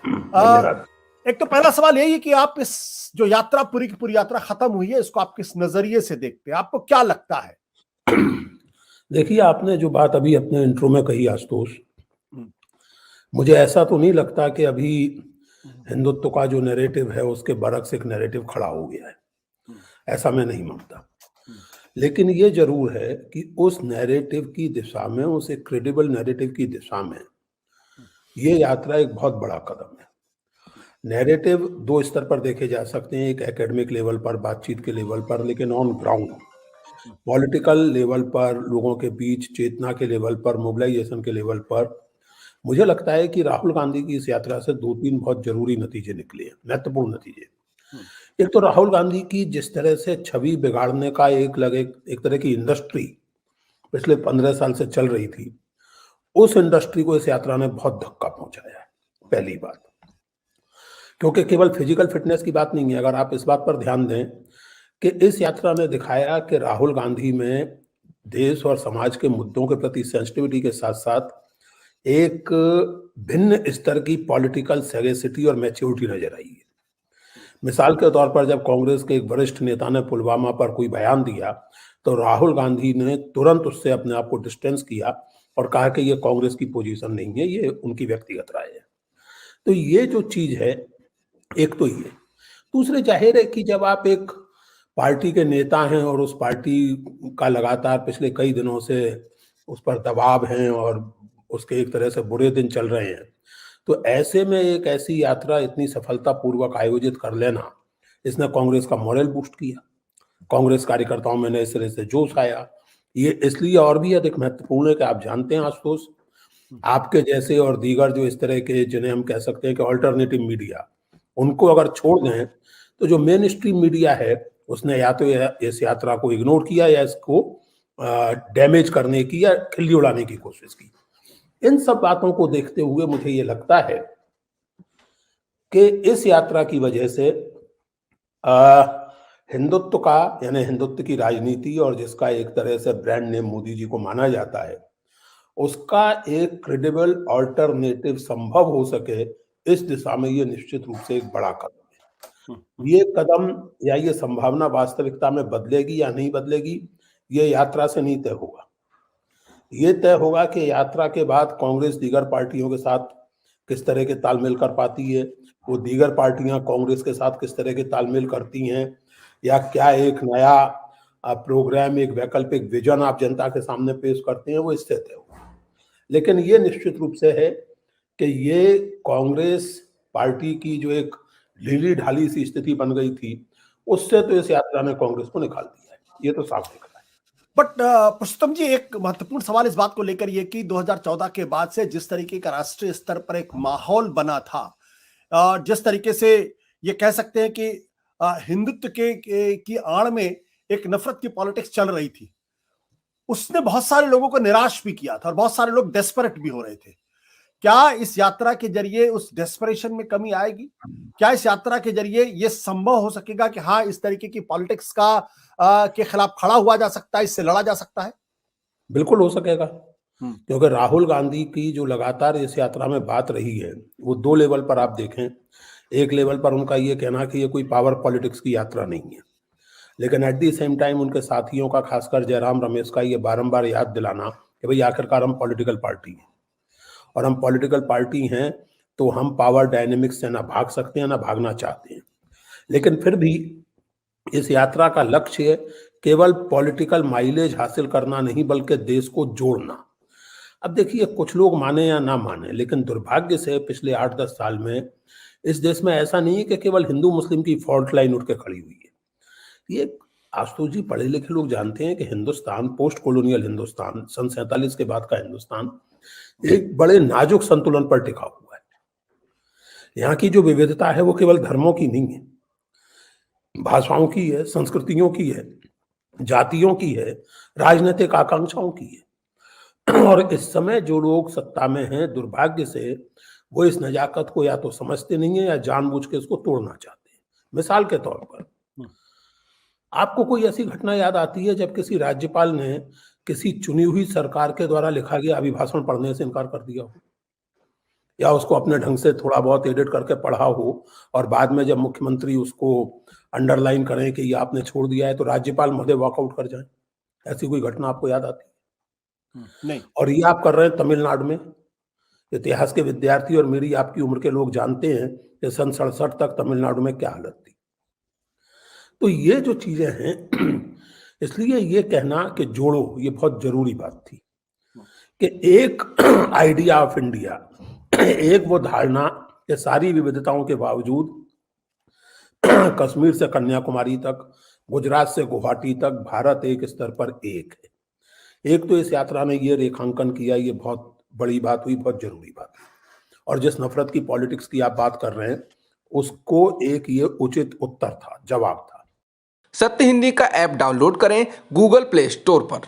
आ, धन्यवाद। एक तो पहला सवाल यही है कि आप इस जो यात्रा पूरी की पूरी यात्रा खत्म हुई है, इसको आप किस नजरिए से देखते हैं? आपको क्या लगता है? देखिए, आपने जो बात अभी अपने इंट्रो में कही आशुतोष, हम्म, मुझे ऐसा तो नहीं लगता कि अभी हम्म, हिंदुत्व का जो नैरेटिव है उसके बरक्स एक नैरेटिव खड़ा हो गया है, हम्म, ऐसा मैं नहीं मानता। हम्म, लेकिन ये जरूर है कि उस नैरेटिव की दिशा में, उस एक क्रेडिबल नैरेटिव की दिशा में ये यात्रा एक बहुत बड़ा कदम है। नैरेटिव दो स्तर पर देखे जा सकते हैं, एक एकेडमिक लेवल पर, बातचीत के लेवल पर, लेकिन ऑन ग्राउंड पॉलिटिकल लेवल पर, लोगों के बीच चेतना के लेवल पर, मोबिलाइजेशन के लेवल पर, मुझे लगता है कि राहुल गांधी की इस यात्रा से दो तीन बहुत जरूरी नतीजे निकले हैं, महत्वपूर्ण नतीजे। हम्म, एक तो राहुल गांधी की जिस तरह से छवि बिगाड़ने का एक तरह की इंडस्ट्री पिछले 15 साल से चल रही थी, उस इंडस्ट्री को इस यात्रा ने बहुत धक्का पहुंचाया है, पहली बात। क्योंकि केवल फिजिकल फिटनेस की बात नहीं है, अगर आप इस बात पर ध्यान दें कि इस यात्रा ने दिखाया कि राहुल गांधी में देश और समाज के मुद्दों के प्रति सेंसिटिविटी के साथ साथ एक भिन्न स्तर की पॉलिटिकल सेगेसिटी और मैच्योरिटी नजर आई है। मिसाल के तौर पर जब कांग्रेस के एक वरिष्ठ नेता ने पुलवामा पर कोई बयान दिया, तो राहुल गांधी ने तुरंत उससे अपने आप को डिस्टेंस किया और कहा कि ये कांग्रेस की पोजीशन नहीं है, ये उनकी व्यक्तिगत राय है। तो ये जो चीज है, एक तो ये। दूसरे, जाहिर है कि जब आप एक पार्टी के नेता हैं और उस पार्टी का लगातार पिछले कई दिनों से उस पर दबाव है और उसके एक तरह से बुरे दिन चल रहे हैं, तो ऐसे में एक ऐसी यात्रा इतनी सफलतापूर्वक आयोजित कर लेना, इसने कांग्रेस का मॉरल बूस्ट किया, कांग्रेस कार्यकर्ताओं में नए सिरे से जोश आया। ये इसलिए और भी अधिक महत्वपूर्ण है कि आप जानते हैं आशुतोष, आपके जैसे और दीगर जो इस तरह के, जिन्हें हम कह सकते हैं कि ऑल्टरनेटिव मीडिया, उनको अगर छोड़ दें तो जो मेन स्ट्रीम मीडिया है उसने या तो इस यात्रा को इग्नोर किया या इसको डैमेज करने की या खिल्ली उड़ाने की कोशिश की। इन सब बातों को देखते हुए मुझे ये लगता है कि इस यात्रा की वजह से हिंदुत्व का, यानी हिंदुत्व की राजनीति और जिसका एक तरह से ब्रांड नेम मोदी जी को माना जाता है, उसका एक क्रेडिबल ऑल्टरनेटिव संभव हो सके, इस दिशा में ये निश्चित रूप से एक बड़ा कदम है। ये कदम या ये संभावना वास्तविकता में बदलेगी या नहीं बदलेगी, ये यात्रा से नहीं तय होगा। ये तय होगा कि यात्रा के बाद कांग्रेस दीगर पार्टियों के साथ किस तरह के तालमेल कर पाती है, वो दीगर पार्टियां कांग्रेस के साथ किस तरह के तालमेल करती हैं, या क्या एक नया प्रोग्राम, एक वैकल्पिक विजन आप जनता के सामने पेश करते हैं, वो इससे तय होगा। लेकिन ये निश्चित रूप से है कि ये कांग्रेस पार्टी की जो एक ढीली ढाली सी स्थिति बन गई थी, उससे तो इस यात्रा ने कांग्रेस को निकाल दिया है, ये तो साफ दिख रहा है। बट पुरुषोत्तम जी, एक महत्वपूर्ण सवाल इस बात को लेकर ये कि 2014 के बाद से जिस तरीके का राष्ट्रीय स्तर पर एक माहौल बना था, जिस तरीके से ये कह सकते हैं कि हिंदुत्व की आड़ में एक नफरत की पॉलिटिक्स चल रही थी, उसने बहुत सारे लोगों को निराश भी किया था और बहुत सारे लोग डेस्परेट भी हो रहे थे। क्या इस यात्रा के जरिए उस डेस्परेशन में कमी आएगी? क्या इस यात्रा के जरिए यह संभव हो सकेगा कि हाँ, इस तरीके की पॉलिटिक्स का के खिलाफ खड़ा हुआ जा सकता है, इससे लड़ा जा सकता है? बिल्कुल हो सकेगा, क्योंकि राहुल गांधी की जो लगातार इस यात्रा में बात रही है, वो दो लेवल पर आप देखें। एक लेवल पर उनका ये कहना कि ये कोई पावर पॉलिटिक्स की यात्रा नहीं है, लेकिन एट दी सेम टाइम उनके साथियों का, खासकर जयराम रमेश का, ये बारंबार याद दिलाना कि भाई आखिरकार हम पॉलिटिकल पार्टी हैं, और हम पॉलिटिकल पार्टी हैं तो हम पावर डायनेमिक्स से ना भाग सकते हैं ना भागना चाहते हैं। लेकिन फिर भी इस यात्रा का लक्ष्य केवल पॉलिटिकल माइलेज हासिल करना नहीं, बल्कि देश को जोड़ना। अब देखिए, कुछ लोग माने या ना माने, लेकिन दुर्भाग्य से पिछले 8-10 साल में इस देश में ऐसा नहीं है कि केवल हिंदू मुस्लिम की फॉल्ट लाइन उठ के खड़ी हुई है। ये आशुतोष जी, पढ़े लिखे लोग जानते हैं कि हिंदुस्तान, पोस्ट कॉलोनियल हिंदुस्तान, सन 47 के बाद का हिंदुस्तान एक बड़े नाजुक संतुलन पर टिका हुआ है। यहाँ की जो विविधता है वो केवल धर्मों की नहीं है, भाषाओं की है, संस्कृतियों की है, जातियों की है, राजनीतिक आकांक्षाओं की है। और इस समय जो लोग सत्ता में हैं, दुर्भाग्य से वो इस नजाकत को या तो समझते नहीं है या जानबूझ के इसको तोड़ना चाहते हैं। मिसाल के तौर पर, आपको कोई ऐसी घटना याद आती है जब किसी राज्यपाल ने किसी चुनी हुई सरकार के द्वारा लिखा गया अभिभाषण पढ़ने से इनकार कर दिया हो? या उसको अपने ढंग से थोड़ा बहुत एडिट करके पढ़ा हो और बाद में जब मुख्यमंत्री उसको अंडरलाइन करें कि ये आपने छोड़ दिया है तो राज्यपाल महोदय वॉकआउट कर जाएं। ऐसी कोई घटना आपको याद आती है? नहीं। और ये आप कर रहे हैं तमिलनाडु में। इतिहास के विद्यार्थी और मेरी आपकी उम्र के लोग जानते हैं कि सन 67 तक तमिलनाडु में क्या हालत थी। तो ये जो चीजें हैं इसलिए ये कहना कि जोड़ो, ये बहुत जरूरी बात थी कि एक आइडिया ऑफ इंडिया, एक वो धारणा कि सारी विविधताओं के बावजूद कश्मीर से कन्याकुमारी तक, गुजरात से गुवाहाटी तक भारत एक स्तर पर एक है। एक तो इस यात्रा ने ये रेखांकन किया, ये बहुत बड़ी बात हुई, बहुत जरूरी बात हुई। और जिस नफरत की पॉलिटिक्स की आप बात कर रहे हैं उसको एक ये उचित उत्तर था, जवाब था। सत्य हिंदी का ऐप डाउनलोड करें गूगल प्ले स्टोर पर।